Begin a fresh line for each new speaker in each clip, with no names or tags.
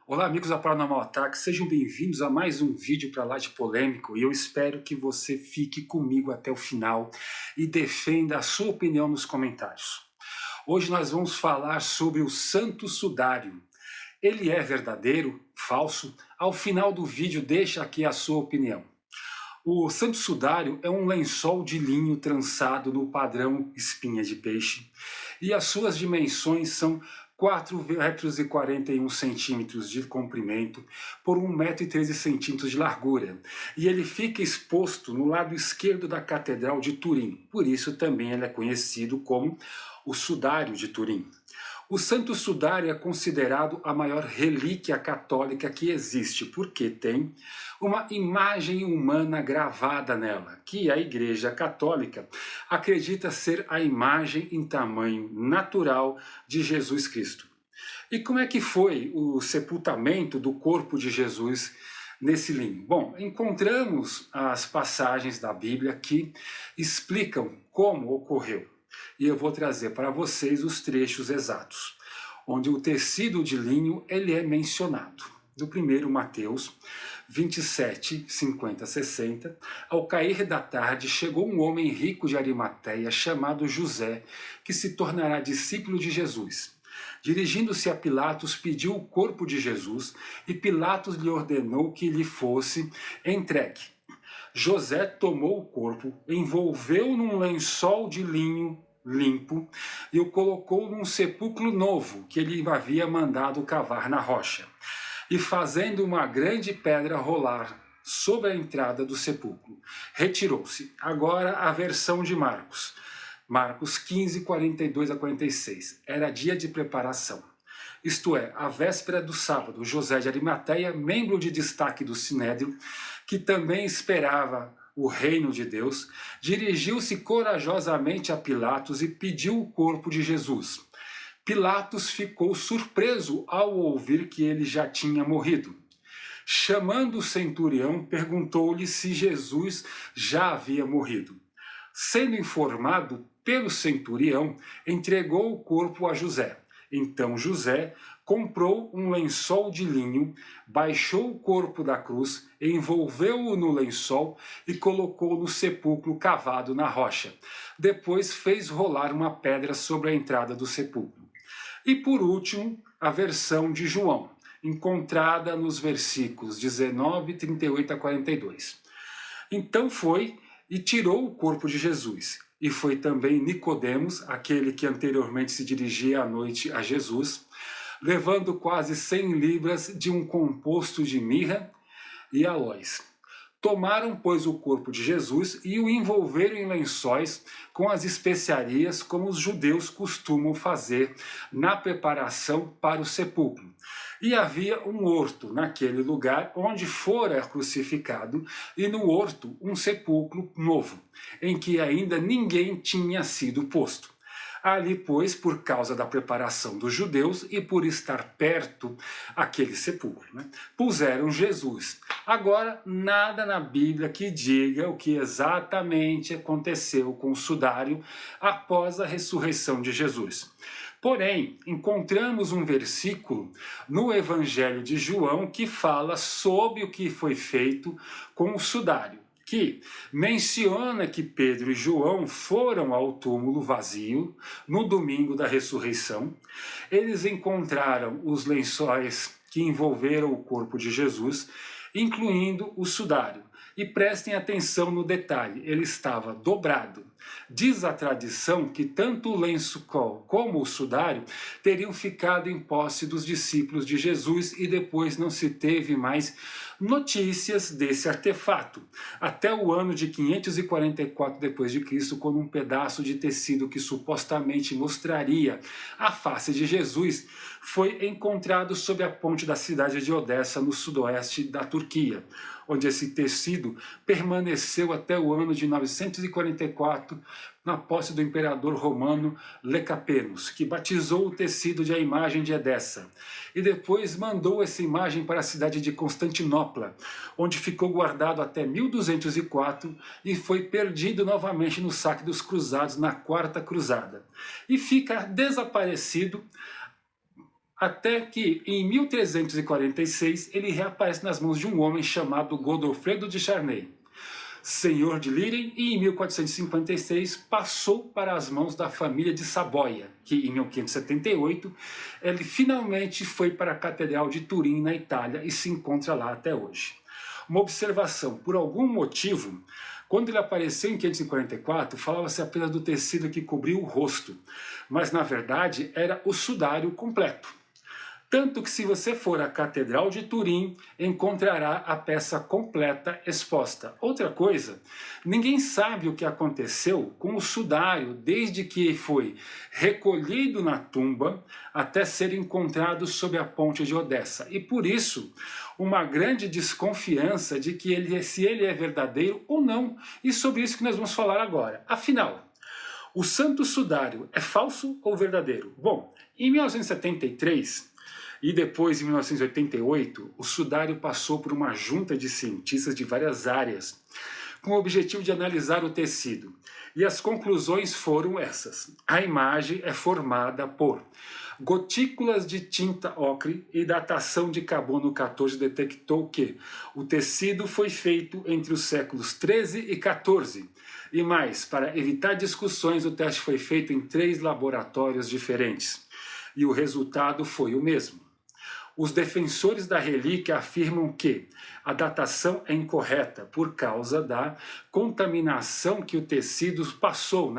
Olá, amigos da Paranormal Ataque, sejam bem-vindos a mais um vídeo para lá de polêmico e eu espero que você fique comigo até o final e defenda a sua opinião nos comentários. Hoje nós vamos falar sobre o Santo Sudário. Ele é verdadeiro? Falso? Ao final do vídeo deixa aqui a sua opinião. O Santo Sudário é um lençol de linho trançado no padrão espinha de peixe e as suas dimensões são 4,41 metros de comprimento por 1,13 metros de largura. E ele fica exposto no lado esquerdo da Catedral de Turim. Por isso também ele é conhecido como o Sudário de Turim. O Santo Sudário é considerado a maior relíquia católica que existe, porque tem uma imagem humana gravada nela, que a Igreja Católica acredita ser a imagem em tamanho natural de Jesus Cristo. E como é que foi o sepultamento do corpo de Jesus nesse linho? Bom, encontramos as passagens da Bíblia que explicam como ocorreu. E eu vou trazer para vocês os trechos exatos, onde o tecido de linho ele é mencionado. Do primeiro Mateus 27, 50, 60, ao cair da tarde chegou um homem rico de Arimateia chamado José, que se tornará discípulo de Jesus. Dirigindo-se a Pilatos, pediu o corpo de Jesus e Pilatos lhe ordenou que lhe fosse entregue. José tomou o corpo, envolveu num lençol de linho limpo e o colocou num sepulcro novo que ele havia mandado cavar na rocha, e fazendo uma grande pedra rolar sobre a entrada do sepulcro, retirou-se. Agora a versão de Marcos. Marcos 15, 42 a 46. Era dia de preparação. Isto é, a véspera do sábado, José de Arimateia, membro de destaque do Sinédrio, que também esperava o reino de Deus, dirigiu-se corajosamente a Pilatos e pediu o corpo de Jesus. Pilatos ficou surpreso ao ouvir que ele já tinha morrido. Chamando o centurião, perguntou-lhe se Jesus já havia morrido. Sendo informado pelo centurião, entregou o corpo a José. Então José comprou um lençol de linho, baixou o corpo da cruz, envolveu-o no lençol e colocou no sepulcro cavado na rocha. Depois fez rolar uma pedra sobre a entrada do sepulcro. E por último, a versão de João, encontrada nos versículos 19, 38 a 42. Então foi e tirou o corpo de Jesus. E foi também Nicodemos, aquele que anteriormente se dirigia à noite a Jesus, levando quase 100 libras de um composto de mirra e aloés. Tomaram, pois, o corpo de Jesus e o envolveram em lençóis com as especiarias, como os judeus costumam fazer na preparação para o sepulcro. E havia um horto naquele lugar onde fora crucificado, e no horto um sepulcro novo, em que ainda ninguém tinha sido posto. Ali, pois, por causa da preparação dos judeus e por estar perto aquele sepulcro, puseram Jesus. Agora, nada na Bíblia que diga o que exatamente aconteceu com o sudário após a ressurreição de Jesus. Porém, encontramos um versículo no Evangelho de João que fala sobre o que foi feito com o sudário, que menciona que Pedro e João foram ao túmulo vazio no domingo da ressurreição. Eles encontraram os lençóis que envolveram o corpo de Jesus, incluindo o sudário. E prestem atenção no detalhe, ele estava dobrado. Diz a tradição que tanto o lençol como o sudário teriam ficado em posse dos discípulos de Jesus e depois não se teve mais notícias desse artefato, até o ano de 544 d.C., quando um pedaço de tecido que supostamente mostraria a face de Jesus foi encontrado sob a ponte da cidade de Odessa, no sudoeste da Turquia, onde esse tecido permaneceu até o ano de 944, na posse do imperador romano Lecapenus, que batizou o tecido de a imagem de Edessa, e depois mandou essa imagem para a cidade de Constantinopla, onde ficou guardado até 1204 e foi perdido novamente no saque dos cruzados na Quarta Cruzada, e fica desaparecido até que em 1346 ele reaparece nas mãos de um homem chamado Godofredo de Charnay, senhor de Liren, e em 1456 passou para as mãos da família de Saboia, que em 1578 ele finalmente foi para a Catedral de Turim, na Itália, e se encontra lá até hoje. Uma observação: por algum motivo, quando ele apareceu em 544, falava-se apenas do tecido que cobria o rosto, mas na verdade era o sudário completo. Tanto que se você for à Catedral de Turim, encontrará a peça completa exposta. Outra coisa, ninguém sabe o que aconteceu com o sudário desde que foi recolhido na tumba até ser encontrado sob a ponte de Odessa. E por isso, uma grande desconfiança de que se ele é verdadeiro ou não. E sobre isso que nós vamos falar agora. Afinal, o Santo Sudário é falso ou verdadeiro? Bom, em 1973... e depois, em 1988, o sudário passou por uma junta de cientistas de várias áreas, com o objetivo de analisar o tecido. E as conclusões foram essas. A imagem é formada por gotículas de tinta ocre, e datação de carbono 14 detectou que o tecido foi feito entre os séculos 13 e 14. E mais, para evitar discussões, o teste foi feito em 3 laboratórios diferentes. E o resultado foi o mesmo. Os defensores da relíquia afirmam que a datação é incorreta por causa da contaminação que o tecido passou,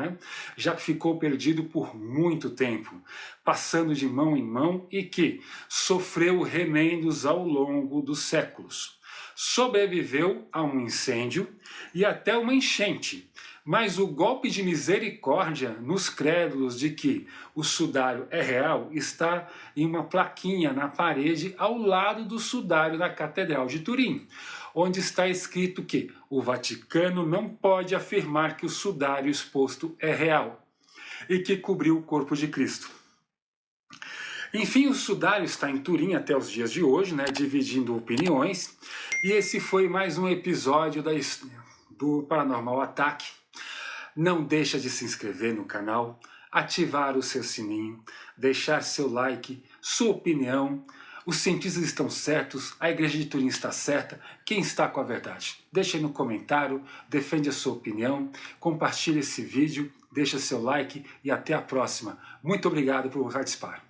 já que ficou perdido por muito tempo, passando de mão em mão, e que sofreu remendos ao longo dos séculos. Sobreviveu a um incêndio e até uma enchente, mas o golpe de misericórdia nos crédulos de que o sudário é real está em uma plaquinha na parede ao lado do sudário da Catedral de Turim, onde está escrito que o Vaticano não pode afirmar que o sudário exposto é real e que cobriu o corpo de Cristo. Enfim, o sudário está em Turim até os dias de hoje, dividindo opiniões, e esse foi mais um episódio do Paranormal Ataque. Não deixa de se inscrever no canal, ativar o seu sininho, deixar seu like, sua opinião. Os cientistas estão certos, a Igreja de Turim está certa, quem está com a verdade? Deixe aí no comentário, defende a sua opinião, compartilhe esse vídeo, deixa seu like e até a próxima. Muito obrigado por participar.